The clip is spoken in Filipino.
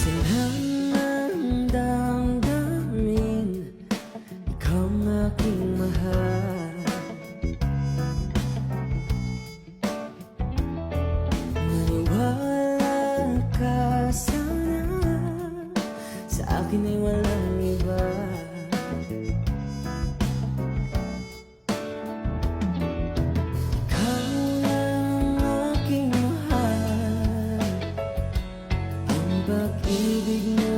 Singhang ng damdamin, ikaw ang aking mahal. Maniwala ka sana, sa akin ay walang iba. Ikaw ang aking mahal, ang pag-ibig mo